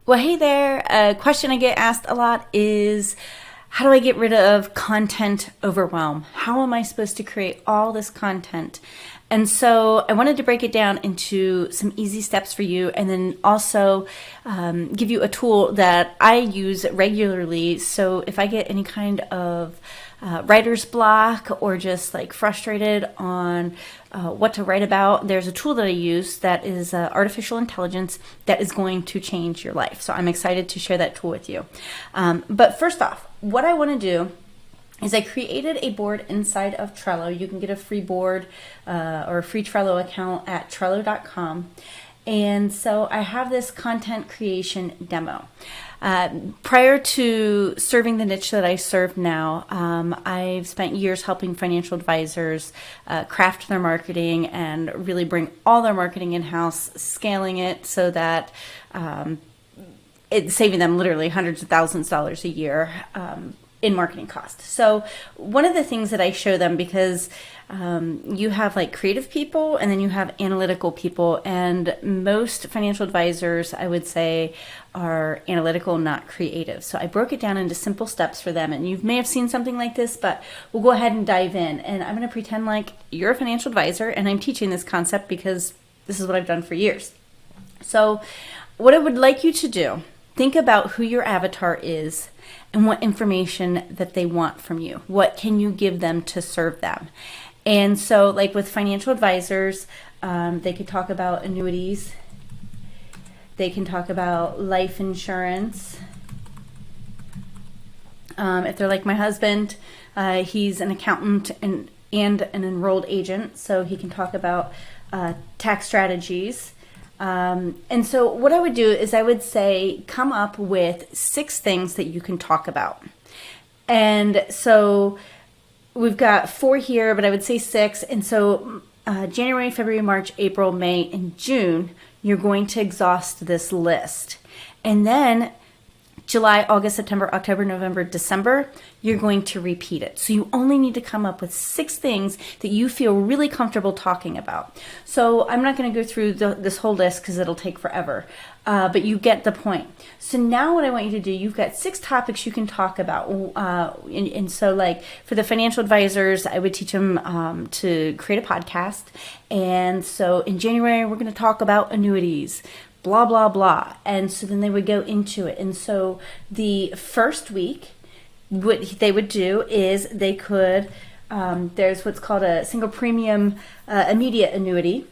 Well, hey there. A question I get asked a lot is, how do I get rid of content overwhelm? How am I supposed to create all this content? And so I wanted to break it down into some easy steps for you, and then also give you a tool that I use regularly. So if I get any kind of writer's block or just like frustrated on what to write about, there's a tool that I use that is artificial intelligence that is going to change your life. So I'm excited to share that tool with you. But first off, what I want to do is I created a board inside of Trello. You can get a free board or a free Trello account at Trello.com. And so I have this content creation demo. Prior to serving the niche that I serve now, I've spent years helping financial advisors craft their marketing and really bring all their marketing in-house, scaling it so that it's saving them literally hundreds of thousands of dollars a year in marketing costs. So one of the things that I show them, because you have like creative people and then you have analytical people, and most financial advisors, I would say, are analytical, not creative. So I broke it down into simple steps for them, and you may have seen something like this, but we'll go ahead and dive in. And I'm going to pretend like you're a financial advisor and I'm teaching this concept because this is what I've done for years. So what I would like you to do, think about who your avatar is and what information that they want from you. What can you give them to serve them? And so like with financial advisors, they could talk about annuities. They can talk about life insurance. If they're like my husband, he's an accountant and an enrolled agent, so he can talk about tax strategies. And so what I would do is I would say, come up with 6 things that you can talk about. And so we've got 4 here, but I would say 6. And so January, February, March, April, May, and June, you're going to exhaust this list. And then July, August, September, October, November, December, you're going to repeat it. So you only need to come up with 6 things that you feel really comfortable talking about. So I'm not going to go through this whole list because it'll take forever, but you get the point. So now what I want you to do, you've got 6 topics you can talk about. And so like for the financial advisors, I would teach them to create a podcast. And so in January, we're going to talk about annuities, blah, blah, blah. And so then they would go into it. And so the first week, what they would do is they could, there's what's called a single premium immediate annuity.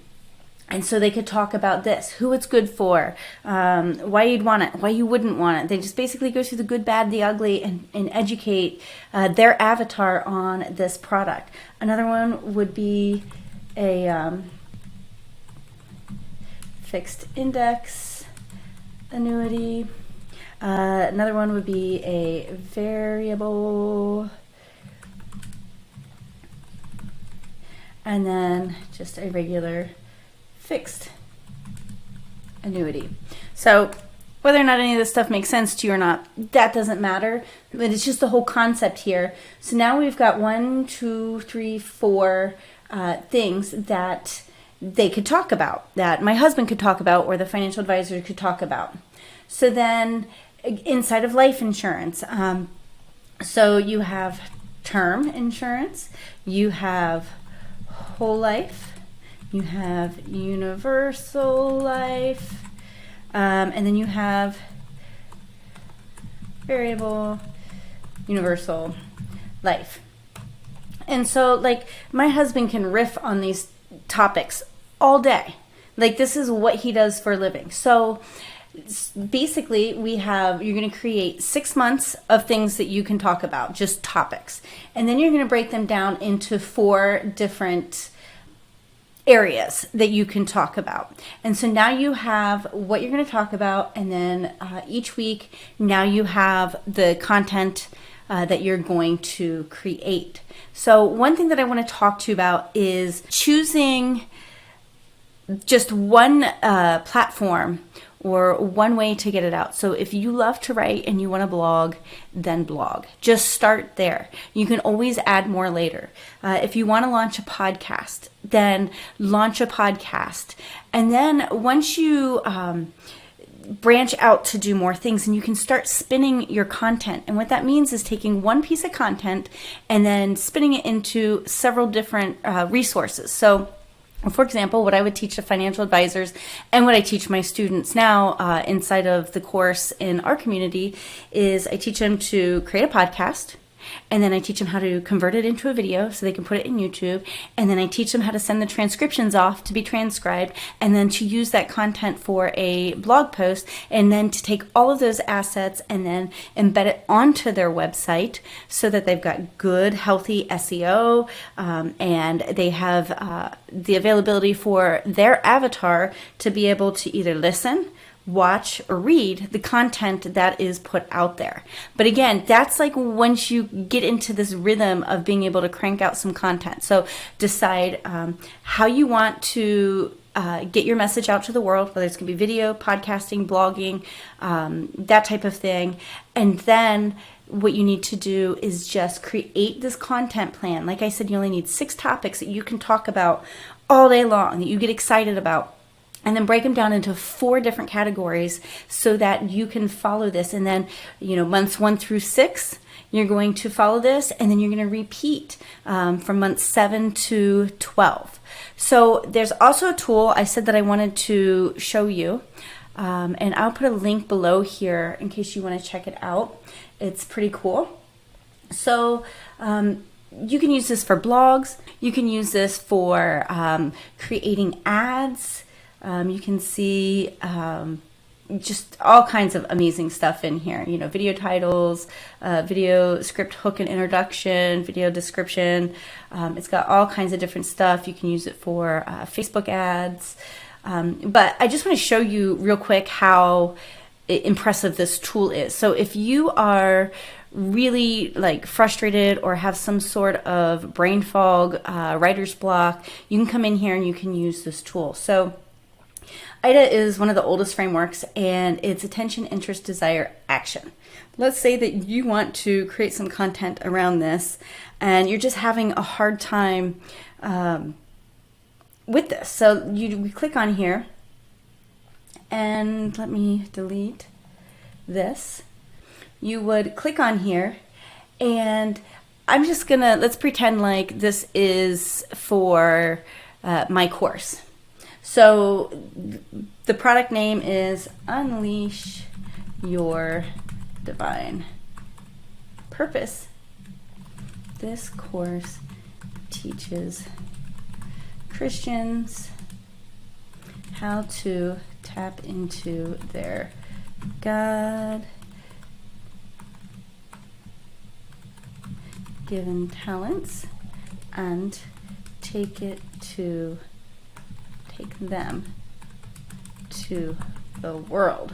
And so they could talk about this, who it's good for, why you'd want it, why you wouldn't want it. They just basically go through the good, bad, the ugly, and educate their avatar on this product. Another one would be a fixed index annuity. Another one would be a variable, and then just a regular fixed annuity. So whether or not any of this stuff makes sense to you or not, that doesn't matter, but it's just the whole concept here. So now we've got 1, 2, 3, 4 things that they could talk about, that my husband could talk about, or the financial advisor could talk about. So then inside of life insurance, so you have term insurance, you have whole life, you have universal life, and then you have variable universal life. And so like my husband can riff on these topics all day. Like this is what he does for a living. So basically you're going to create 6 months of things that you can talk about, just topics. And then you're going to break them down into 4 different areas that you can talk about. And so now you have what you're going to talk about, and then each week now you have the content that you're going to create. So one thing that I want to talk to you about is choosing just one platform or one way to get it out. So if you love to write and you want to blog, then blog. Just start there. You can always add more later. If you want to launch a podcast, then launch a podcast. And then once you branch out to do more things, and you can start spinning your content. And what that means is taking one piece of content and then spinning it into several different resources. So for example, what I would teach to financial advisors and what I teach my students now inside of the course in our community is I teach them to create a podcast. And then I teach them how to convert it into a video so they can put it in YouTube. And then I teach them how to send the transcriptions off to be transcribed, and then to use that content for a blog post, and then to take all of those assets and then embed it onto their website so that they've got good, healthy SEO, and they have the availability for their avatar to be able to either listen, watch, or read the content that is put out there. But again, that's like once you get into this rhythm of being able to crank out some content. So decide how you want to get your message out to the world, whether it's going to be video, podcasting, blogging, that type of thing. And then what you need to do is just create this content plan. Like I said, you only need 6 topics that you can talk about all day long, that you get excited about. And then break them down into 4 different categories so that you can follow this. And then, months 1 through 6, you're going to follow this. And then you're going to repeat from months 7 to 12. So there's also a tool I said that I wanted to show you. And I'll put a link below here in case you want to check it out. It's pretty cool. So you can use this for blogs. You can use this for creating ads. You can see just all kinds of amazing stuff in here. Video titles, video script hook and introduction, video description. It's got all kinds of different stuff. You can use it for Facebook ads. But I just want to show you real quick how impressive this tool is. So if you are really frustrated or have some sort of brain fog, writer's block, you can come in here and you can use this tool. So IDA is one of the oldest frameworks, and it's attention, interest, desire, action. Let's say that you want to create some content around this and you're just having a hard time with this. So we click on here, and let me delete this. You would click on here, and I'm just gonna, let's pretend like this is for my course. So the product name is Unleash Your Divine Purpose. This course teaches Christians how to tap into their God-given talents and take them to the world.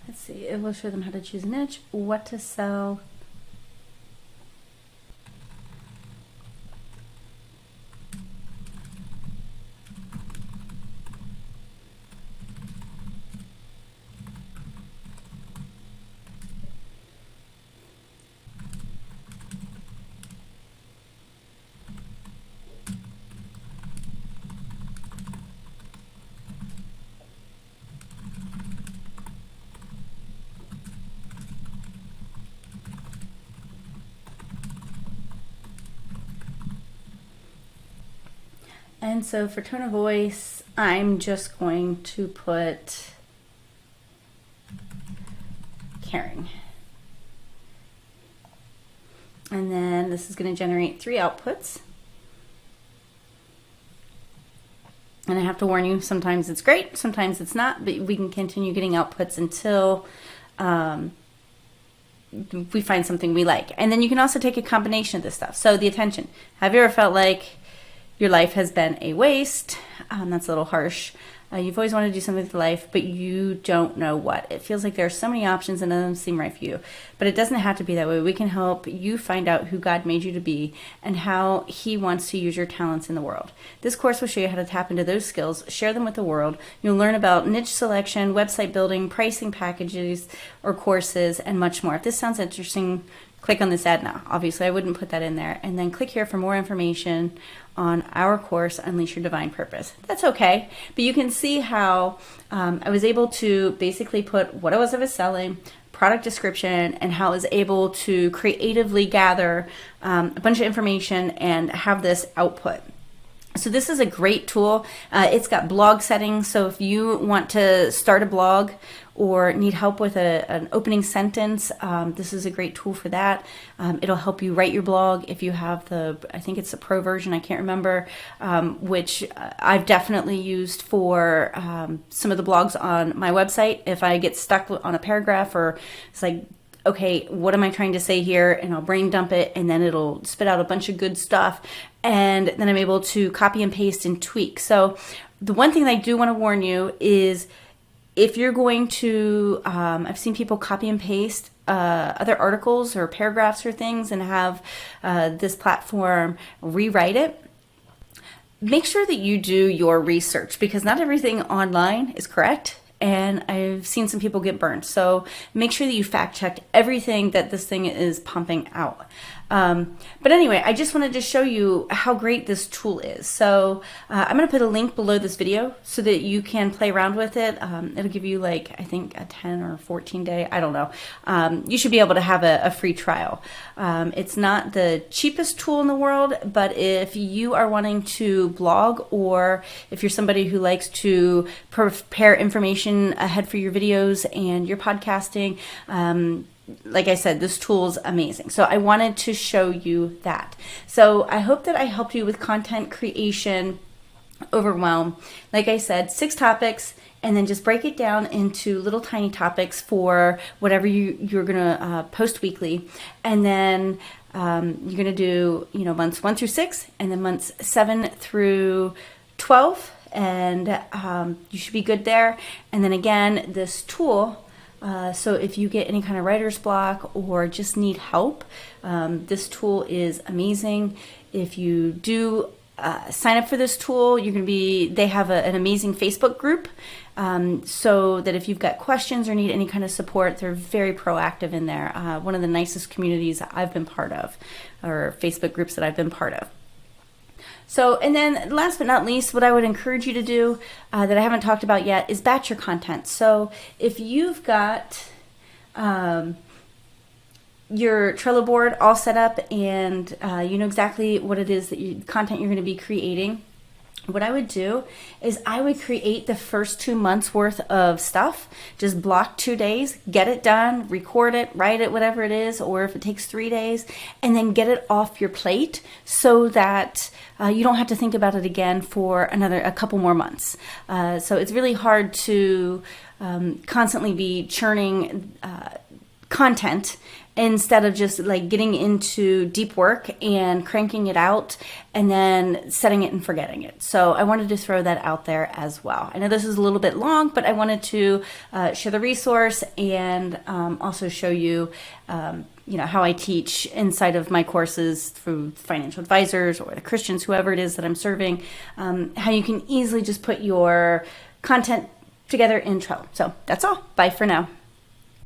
Let's see, it will show them how to choose a niche, what to sell, and so for tone of voice, I'm just going to put caring. And then this is going to generate 3 outputs. And I have to warn you, sometimes it's great, sometimes it's not, but we can continue getting outputs until we find something we like. And then you can also take a combination of this stuff. So the attention. Have you ever felt like your life has been a waste? That's a little harsh. You've always wanted to do something with life, but you don't know what. It feels like there are so many options and none of them seem right for you. But it doesn't have to be that way. We can help you find out who God made you to be and how He wants to use your talents in the world. This course will show you how to tap into those skills, share them with the world. You'll learn about niche selection, website building, pricing packages or courses, and much more. If this sounds interesting, click on this ad now. Obviously, I wouldn't put that in there. And then click here for more information on our course, Unleash Your Divine Purpose. That's okay. But you can see how I was able to basically put what I was selling, product description, and how I was able to creatively gather a bunch of information and have this output. So this is a great tool. It's got blog settings. So if you want to start a blog or need help with an opening sentence, this is a great tool for that. It'll help you write your blog if you have I think it's the pro version, I can't remember, which I've definitely used for some of the blogs on my website. If I get stuck on a paragraph or it's like, okay, what am I trying to say here? And I'll brain dump it, and then it'll spit out a bunch of good stuff. And then I'm able to copy and paste and tweak. So the one thing that I do want to warn you is if you're going to, I've seen people copy and paste other articles or paragraphs or things and have this platform rewrite it. Make sure that you do your research, because not everything online is correct. And I've seen some people get burned. So make sure that you fact check everything that this thing is pumping out. But anyway, I just wanted to show you how great this tool is. So I'm going to put a link below this video so that you can play around with it. It'll give you like, I think a 10 or 14 day, I don't know. You should be able to have a free trial. It's not the cheapest tool in the world, but if you are wanting to blog, or if you're somebody who likes to prepare information ahead for your videos and your podcasting, like I said, this tool is amazing. So I wanted to show you that. So I hope that I helped you with content creation overwhelm. Like I said, 6 topics, and then just break it down into little tiny topics for whatever you're going to post weekly. And then you're going to do, months 1 through 6, and then months 7 through 12. And you should be good there. And then again, this tool, so if you get any kind of writer's block or just need help, this tool is amazing. If you do sign up for this tool, they have an amazing Facebook group, so that if you've got questions or need any kind of support, they're very proactive in there. One of the nicest communities I've been part of, or Facebook groups that I've been part of. So, and then last but not least, what I would encourage you to do that I haven't talked about yet is batch your content. So if you've got your Trello board all set up and you know exactly what it is that content you're going to be creating, what I would do is I would create the first 2 months worth of stuff. Just block 2 days, get it done, record it, write it, whatever it is, or if it takes 3 days, and then get it off your plate so that you don't have to think about it again for a couple more months. So it's really hard to constantly be churning content instead of just like getting into deep work and cranking it out and then setting it and forgetting it. So I wanted to throw that out there as well. I know this is a little bit long, but I wanted to share the resource and also show you how I teach inside of my courses through financial advisors or the Christians, whoever it is that I'm serving, how you can easily just put your content together in Trello. So that's all. Bye for now.